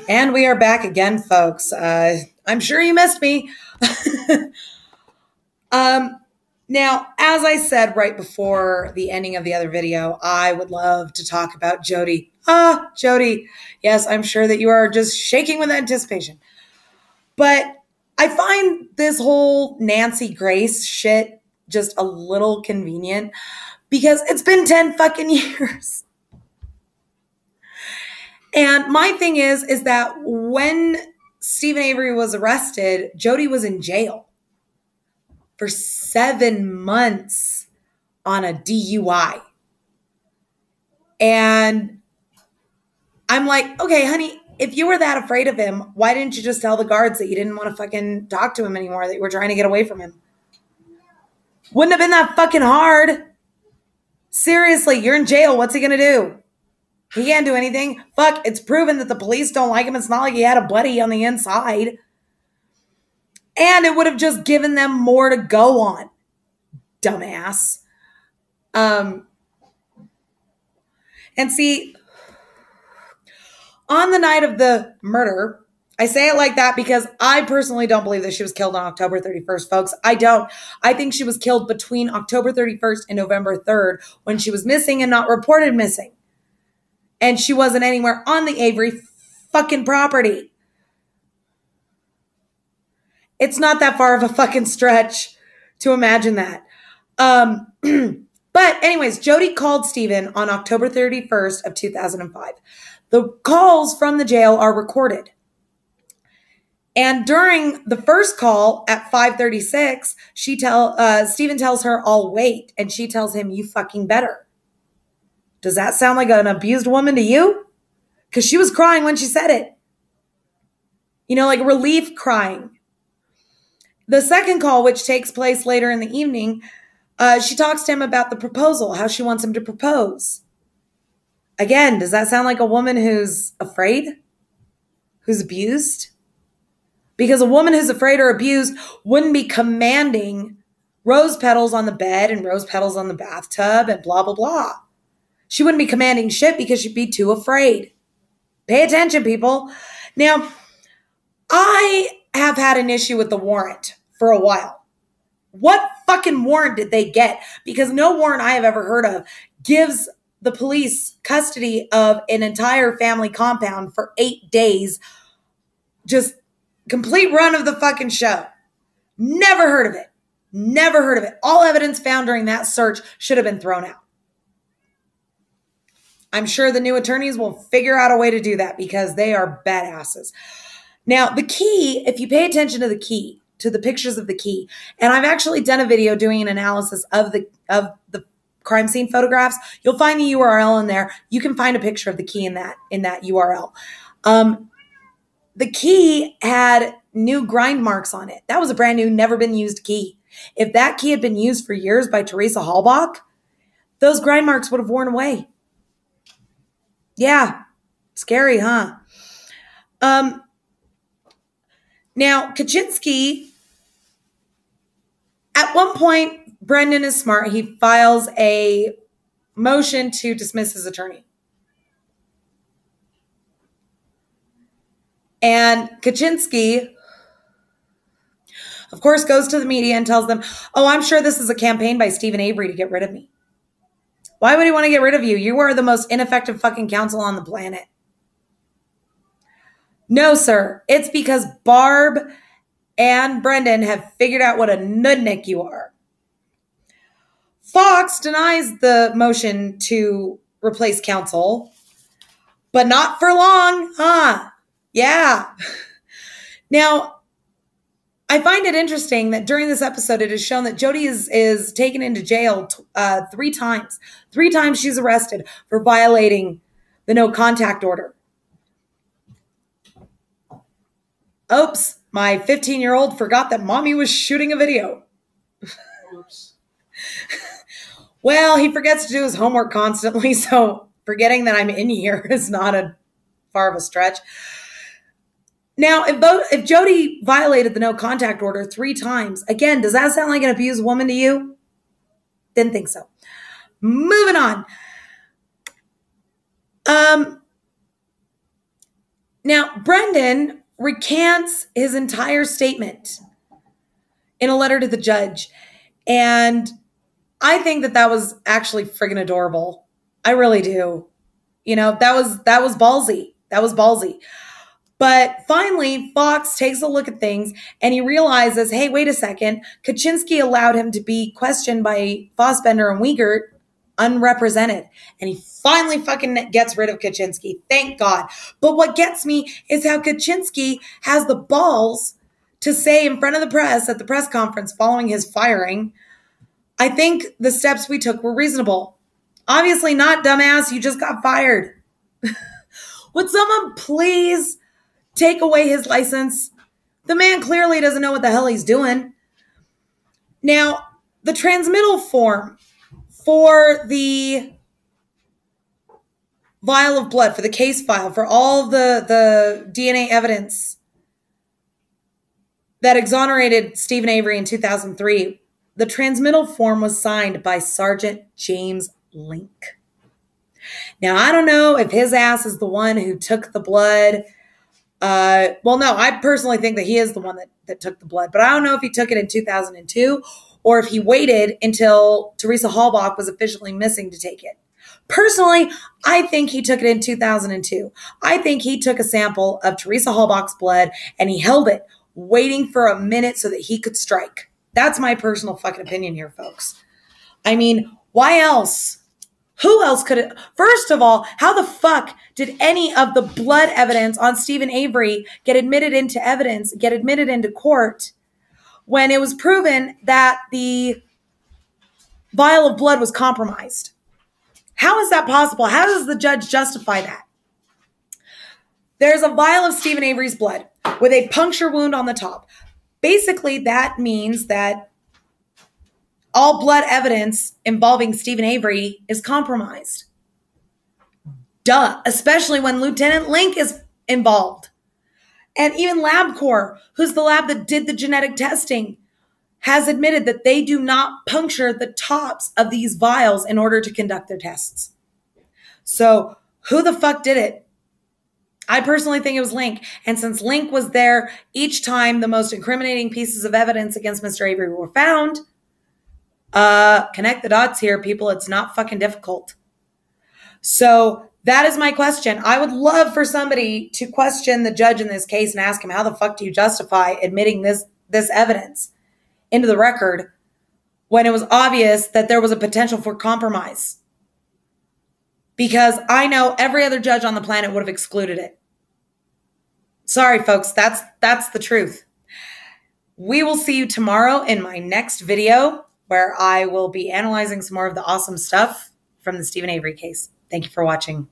And we are back again, folks. I'm sure you missed me. Now, as I said right before the ending of the other video, I would love to talk about Jodi. Jodi. Yes, I'm sure that you are just shaking with anticipation. But I find this whole Nancy Grace shit just a little convenient because it's been 10 fucking years. And my thing is that when Stephen Avery was arrested, Jodi was in jail for 7 months on a DUI. And I'm like, okay, honey, if you were that afraid of him, why didn't you just tell the guards that you didn't want to fucking talk to him anymore, that you were trying to get away from him? Wouldn't have been that fucking hard. Seriously, you're in jail. What's he going to do? He can't do anything. Fuck, it's proven that the police don't like him. It's not like he had a buddy on the inside. And it would have just given them more to go on. Dumbass. And see, on the night of the murder, I say it like that because I personally don't believe that she was killed on October 31st, folks. I don't. I think she was killed between October 31st and November 3rd when she was missing and not reported missing. And she wasn't anywhere on the Avery fucking property. It's not that far of a fucking stretch to imagine that. But anyways, Jodi called Stephen on October 31st of 2005. The calls from the jail are recorded. And during the first call at 5:36, Stephen tells her, "I'll wait." And she tells him, "You fucking better." Does that sound like an abused woman to you? Because she was crying when she said it. You know, like relief crying. The second call, which takes place later in the evening, she talks to him about the proposal, how she wants him to propose. Again, does that sound like a woman who's afraid? Who's abused? Because a woman who's afraid or abused wouldn't be commanding rose petals on the bed and rose petals on the bathtub and blah, blah, blah. She wouldn't be commanding shit because she'd be too afraid. Pay attention, people. Now, I have had an issue with the warrant for a while. What fucking warrant did they get? Because no warrant I have ever heard of gives the police custody of an entire family compound for 8 days. Just complete run of the fucking show. Never heard of it. Never heard of it. All evidence found during that search should have been thrown out. I'm sure the new attorneys will figure out a way to do that because they are badasses. Now, the key, if you pay attention to the key, to the pictures of the key, and I've actually done a video doing an analysis of the crime scene photographs, you'll find the URL in there. You can find a picture of the key in that URL. The key had new grind marks on it. That was a brand new, never been used key. If that key had been used for years by Teresa Halbach, those grind marks would have worn away. Yeah. Scary, huh? Now, Kachinsky, at one point, Brendan is smart. He files a motion to dismiss his attorney. And Kachinsky, of course, goes to the media and tells them, "Oh, I'm sure this is a campaign by Stephen Avery to get rid of me." Why would he want to get rid of you? You are the most ineffective fucking counsel on the planet. No, sir. It's because Barb and Brendan have figured out what a nudnik you are. Fox denies the motion to replace counsel, but not for long, huh? Yeah. Now, I find it interesting that during this episode, it is shown that Jodi is taken into jail 3 times. 3 times she's arrested for violating the no contact order. Oops, my 15-year-old forgot that mommy was shooting a video. Oops. Well, he forgets to do his homework constantly, so forgetting that I'm in here is not a far of a stretch. Now, if Jodi violated the no contact order 3 times, again, does that sound like an abused woman to you? Didn't think so. Moving on. Now, Brendan recants his entire statement in a letter to the judge. And I think that was actually friggin' adorable. I really do. You know, that was ballsy. That was ballsy. But finally, Fox takes a look at things and he realizes, hey, wait a second. Kachinsky allowed him to be questioned by Fossbender and Wiegert unrepresented. And he finally fucking gets rid of Kachinsky. Thank God. But what gets me is how Kachinsky has the balls to say in front of the press at the press conference following his firing, I think the steps we took were reasonable. Obviously not, dumbass. You just got fired. Would someone please take away his license? The man clearly doesn't know what the hell he's doing. Now, the transmittal form for the vial of blood, for the case file, for all of the DNA evidence that exonerated Stephen Avery in 2003, the transmittal form was signed by Sergeant James Link. Now, I don't know if his ass is the one who took the blood. Well, no, I personally think that he is the one that took the blood, but I don't know if he took it in 2002 or if he waited until Teresa Halbach was officially missing to take it. Personally, I think he took it in 2002. I think he took a sample of Teresa Halbach's blood and he held it, waiting for a minute so that he could strike. That's my personal fucking opinion here, folks. I mean, why else? Who else could it? First of all, how the fuck did any of the blood evidence on Stephen Avery get admitted into evidence, get admitted into court when it was proven that the vial of blood was compromised? How is that possible? How does the judge justify that? There's a vial of Stephen Avery's blood with a puncture wound on the top. Basically, that means that all blood evidence involving Stephen Avery is compromised. Duh, especially when Lieutenant Link is involved. And even LabCorp, who's the lab that did the genetic testing, has admitted that they do not puncture the tops of these vials in order to conduct their tests. So who the fuck did it? I personally think it was Link. And since Link was there each time the most incriminating pieces of evidence against Mr. Avery were found, connect the dots here, people. It's not fucking difficult. So that is my question. I would love for somebody to question the judge in this case and ask him, how the fuck do you justify admitting this evidence into the record when it was obvious that there was a potential for compromise? Because I know every other judge on the planet would have excluded it. Sorry, folks. That's the truth. We will see you tomorrow in my next video where I will be analyzing some more of the awesome stuff from the Stephen Avery case. Thank you for watching.